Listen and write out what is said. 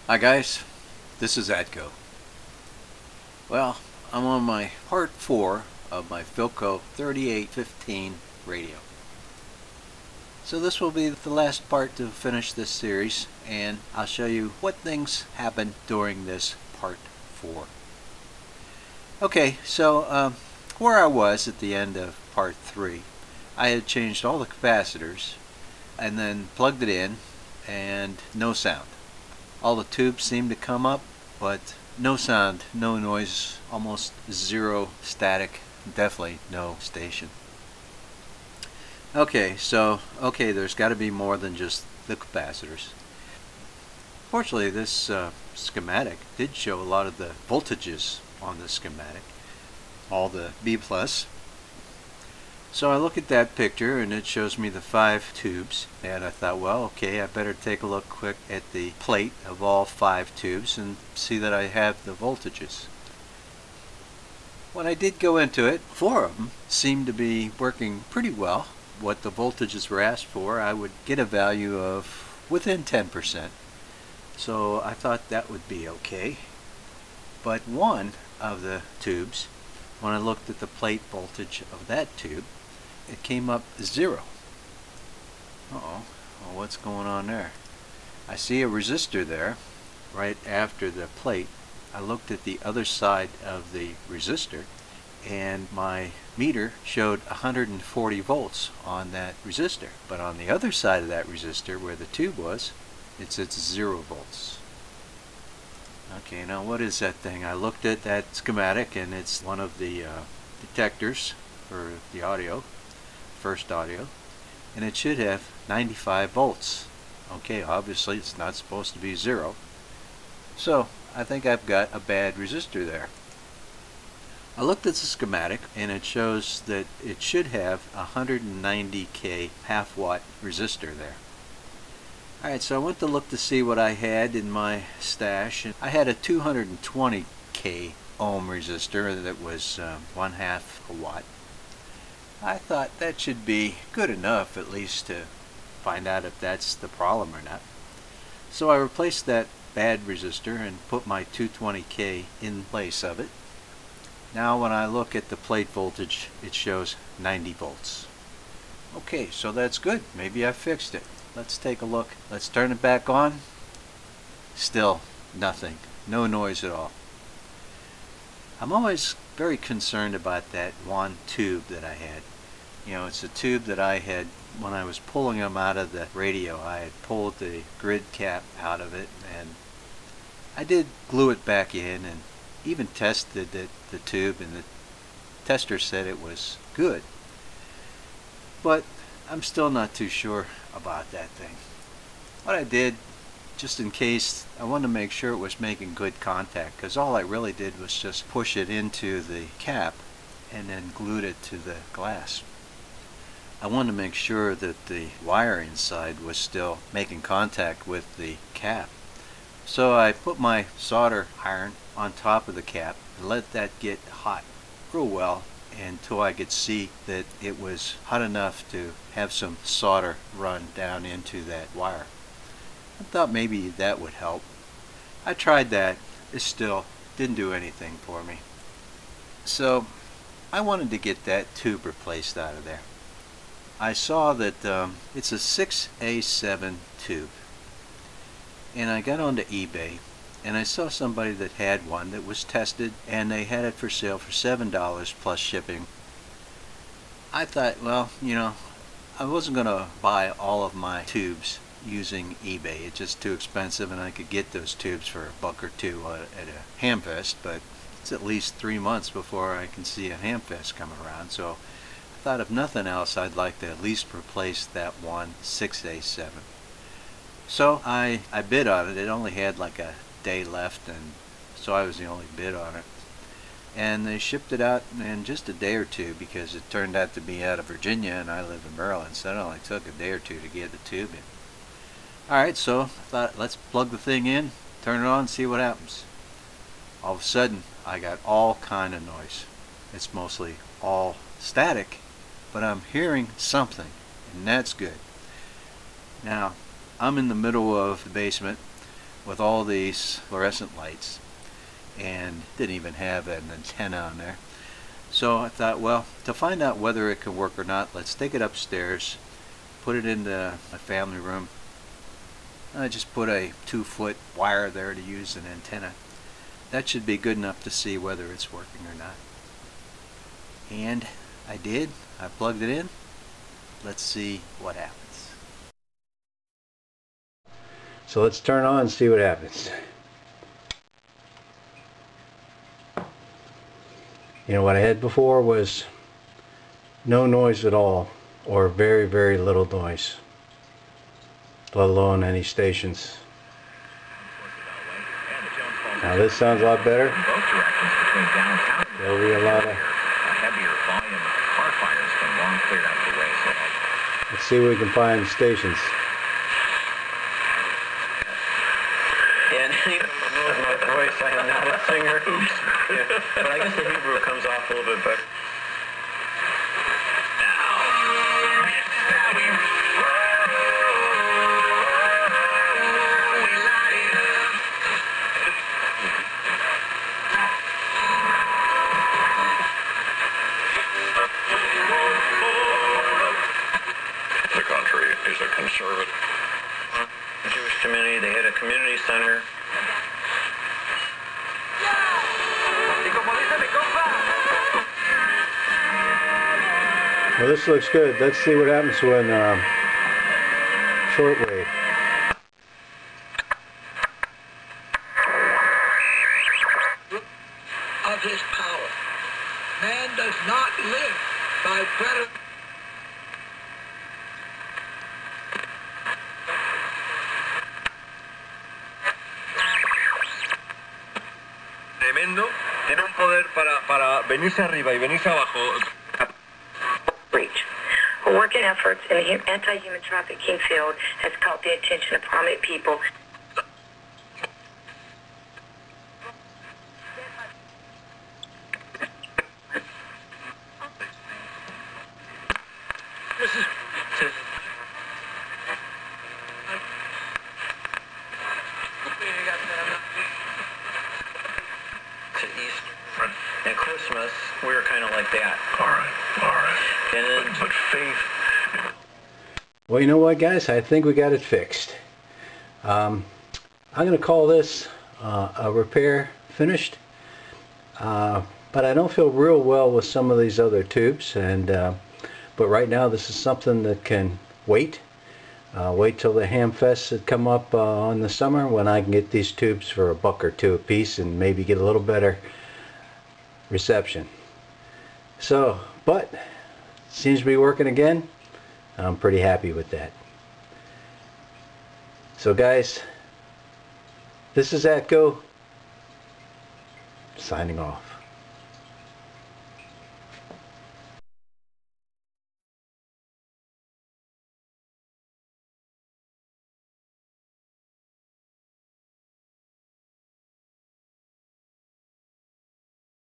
Hi guys, this is Atco. Well, I'm on my part 4 of my Philco 3815 radio. So this will be the last part to finish this series, and I'll show you what things happened during this part 4. Okay, so where I was at the end of part 3, I had changed all the capacitors and then plugged it in and no sound. All the tubes seemed to come up, but no sound, no noise, almost zero static, definitely no station. Okay, so there's got to be more than just the capacitors. Fortunately, this schematic did show a lot of the voltages on the schematic, all the B+. So I look at that picture and it shows me the 5 tubes, and I thought, well, okay, I better take a look quick at the plate of all 5 tubes and see that I have the voltages. When I did go into it, 4 of them seemed to be working pretty well. What the voltages were asked for, I would get a value of within 10%. So I thought that would be okay. But one of the tubes, when I looked at the plate voltage of that tube, it came up 0. Well, what's going on there? I see a resistor there right after the plate. I looked at the other side of the resistor and my meter showed 140 volts on that resistor, but on the other side of that resistor where the tube was, it's at 0 volts. Okay, now what is that thing? I looked at that schematic and it's one of the detectors for the audio, first audio, and it should have 95 volts. Okay, obviously it's not supposed to be 0. So I think I've got a bad resistor there. I looked at the schematic and it shows that it should have a 190K half-watt resistor there. Alright, so I went to look to see what I had in my stash, and I had a 220K ohm resistor that was 1/2 a watt. I thought that should be good enough at least to find out if that's the problem or not. So I replaced that bad resistor and put my 220K in place of it. Now when I look at the plate voltage, it shows 90 volts. Okay, so that's good. Maybe I fixed it. Let's take a look. Let's turn it back on. Still nothing. No noise at all. I'm always very concerned about that one tube that I had. You know, it's a tube that I had, when I was pulling them out of the radio, I had pulled the grid cap out of it, and I did glue it back in and even tested the tube, and the tester said it was good. But I'm still not too sure about that thing. What I did, just in case, I wanted to make sure it was making good contact, because all I really did was just push it into the cap and then glued it to the glass. I wanted to make sure that the wire inside was still making contact with the cap. So I put my solder iron on top of the cap and let that get hot real well until I could see that it was hot enough to have some solder run down into that wire. I thought maybe that would help. I tried that. It still didn't do anything for me. So I wanted to get that tube replaced out of there. I saw that it's a 6A7 tube, and I got onto eBay and I saw somebody that had one that was tested, and they had it for sale for $7 plus shipping. I thought, well, you know, I wasn't going to buy all of my tubes using eBay. It's just too expensive, and I could get those tubes for $1 or $2 at a Hamfest, but it's at least 3 months before I can see a Hamfest come around. So I thought, if nothing else, I'd like to at least replace that one 6A7. So I bid on it. It only had like a day left, and so I was the only bid on it, and they shipped it out in just a day or two, because it turned out to be out of Virginia and I live in Maryland, so it only took a day or two to get the tube in. Alright, so I thought, let's plug the thing in, turn it on, and see what happens. All of a sudden I got all kind of noise. It's mostly all static, but I'm hearing something, and that's good. Now I'm in the middle of the basement with all these fluorescent lights, and didn't even have an antenna on there. So I thought, well, to find out whether it can work or not, let's take it upstairs, put it into my family room. I just put a 2-foot wire there to use an antenna. That should be good enough to see whether it's working or not. And I did. I plugged it in. Let's see what happens. So let's turn on and see what happens. You know, what I had before was no noise at all, or very, very little noise, let alone any stations. Now this sounds a lot better. There'll be a lot of heavier volume car fires from long cleared out the way. Let's see what we can find stations. And even knows my voice, I am not a singer. Oops. Yeah. But I guess the Hebrew comes off a little bit better. The country is a conservative Jewish community. They had a community center. Well, this looks good. Let's see what happens when shortwave. Of his power. Man does not live by bread. Tremendo. Tiene un poder para venirse arriba y venirse abajo. Reach. A working efforts in the anti-human trafficking field has caught the attention of prominent people. And Christmas, we were kind of like that. All right. And then, but faith. Well, you know what, guys? I think we got it fixed. I'm going to call this a repair finished. But I don't feel real well with some of these other tubes. But right now, this is something that can wait. Wait till the ham fests that come up in the summer when I can get these tubes for $1 or $2 a piece and maybe get a little better reception. So, but seems to be working again. I'm pretty happy with that. So guys, this is Atco signing off.